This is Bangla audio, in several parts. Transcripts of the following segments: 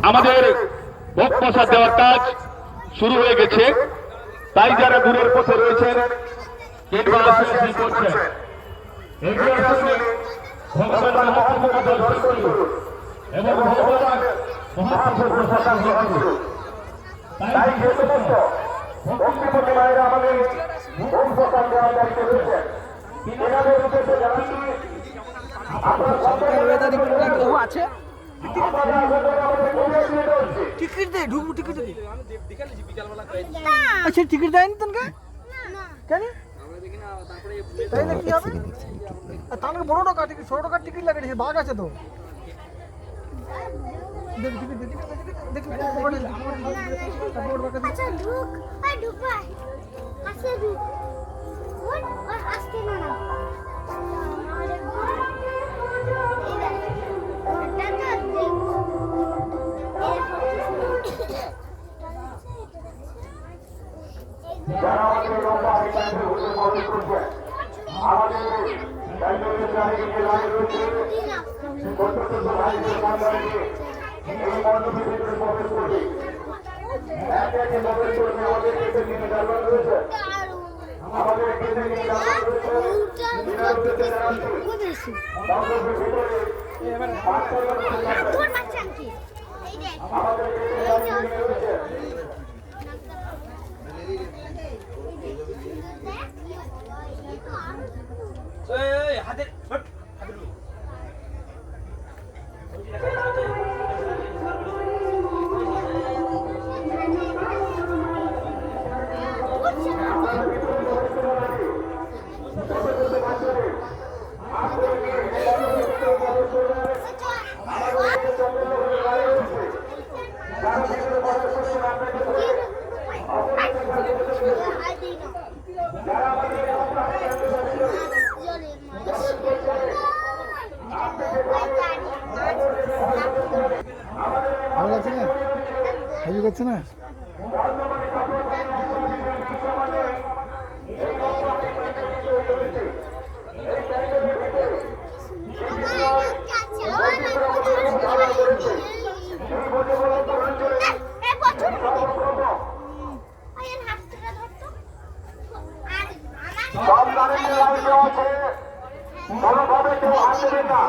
আমাদের ভোগ প্রসাদ দেওয়ার কাজ শুরু হয়ে গেছে। তাই যারা দূরের পথে রয়েছেন কিংবা আসেন করছেন, এগিয়ে আসলে ভগবান মহাপ্রভুকে দর্শন করুন এবং ভগবান মহাপ্রভুর প্রসাদ গ্রহণ করুন। তাই যে সমস্ত ভক্তিপতি মায়েরা আমাদের ভোগ প্রসাদ দেওয়ার দায়িত্বে রয়েছেন, এনাদের উদ্দেশ্যে জানাচ্ছি আছে টিকিট দে ঢুকবো টিকিট দে আচ্ছা টিকিট দেয়নি তোকে কেন তাইলে কি হবে তাহলে বড় টাকা টিকিট ছোট টাকার টিকিট লাগে ভাগ আছে তো দেখ টিকিট দেখ দেখ আচ্ছা ঢুক আর ঢুক ভাই আসলে ঢুক ওর আর আসতে না না যারা আমাদের লম্বা আইটাকে উঠে প্রবেশ করছেন, আমাদের দায়িত্বের চারিদিকে যে লাইন রয়েছে, ছোট ছোট ভাইদের সামনে এই মণ্ডপের ভিতরে প্রবেশ করবে। একে একে প্রবেশ করবে। আমাদের দেশে যিনি দারোয়ান রয়েছে, আমাদের দেশে যিনি দারোয়ান রয়েছে, বিনা উদ্দেশ্যে জানাচ্ছি মণ্ডপের ভিতরে আমাদের দেশে দারোয়ান রয়েছে। হাতের ভালো লাগছে না হেভি করছে না কোনোভাবে কেউ হাত দেবেন না,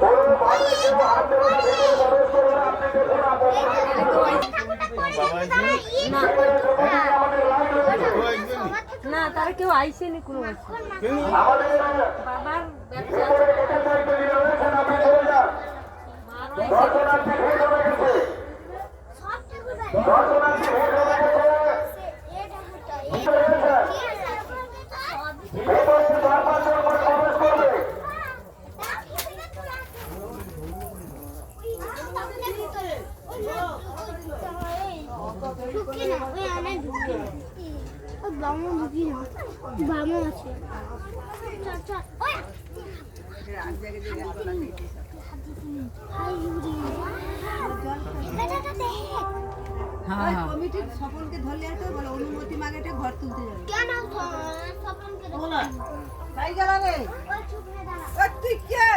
কোনোভাবে কেউ হাত দেবেন না, প্রবেশ করবে না। আপনি দেখুন না তারা কেউ আইসেনি কোনো আমাদের বাবার ভিতরে গেটের দায়িত্ব যিনি রয়েছেন, আপনি চলে যান। দর্শনার্থী ভিড় হয়ে গেছে, দর্শনার্থী ভিড় হয়ে গেছে। ভেতরে 4-5 জন করে প্রবেশ করবে। বামন আছে কমিটির সকলকে ধরলে তো বলে অনুমতি মাগেটে ঘর তুলতে যাবে কেন স্বপনকে তাই গেল রে ওই চুপ হয়ে দাঁড়া ওই তুই কে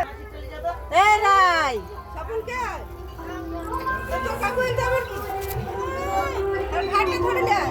এ নাই সকল কে তো কাকু এল যাবে কি আর ঘাটে ধরে লে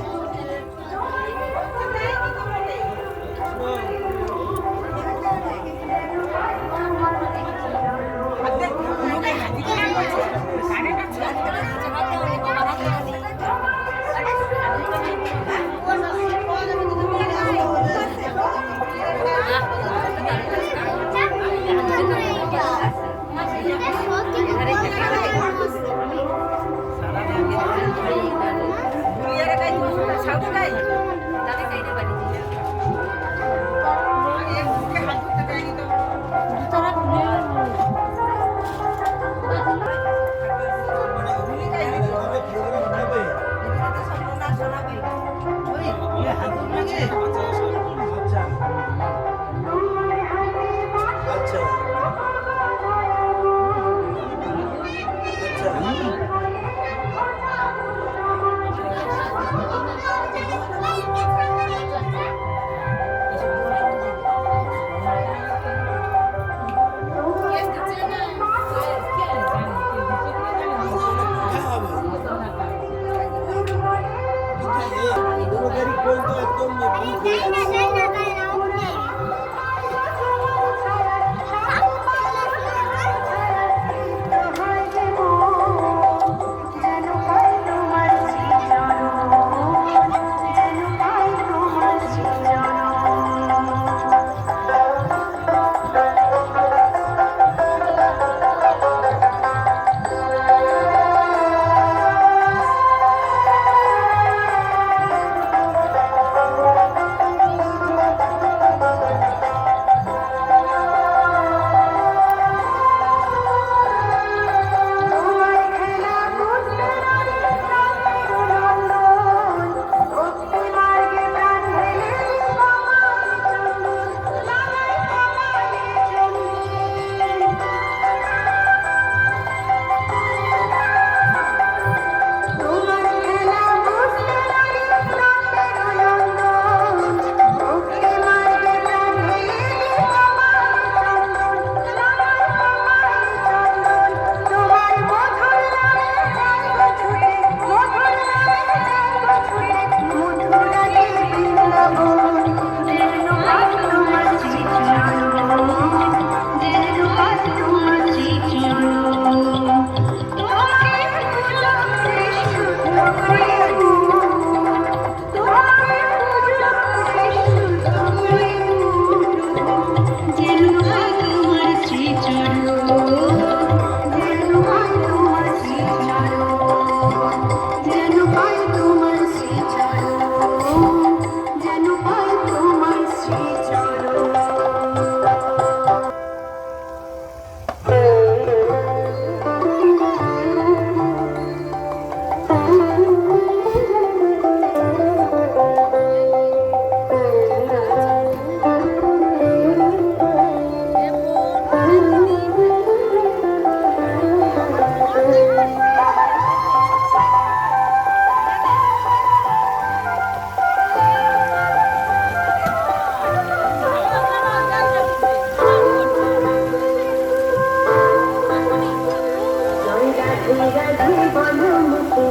বলো মুখে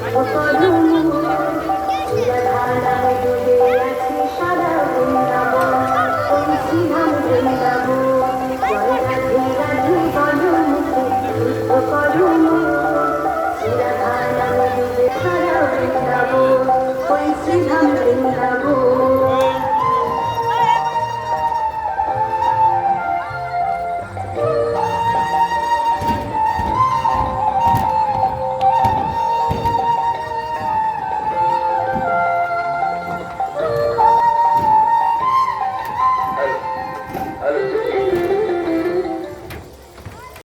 সত্য করো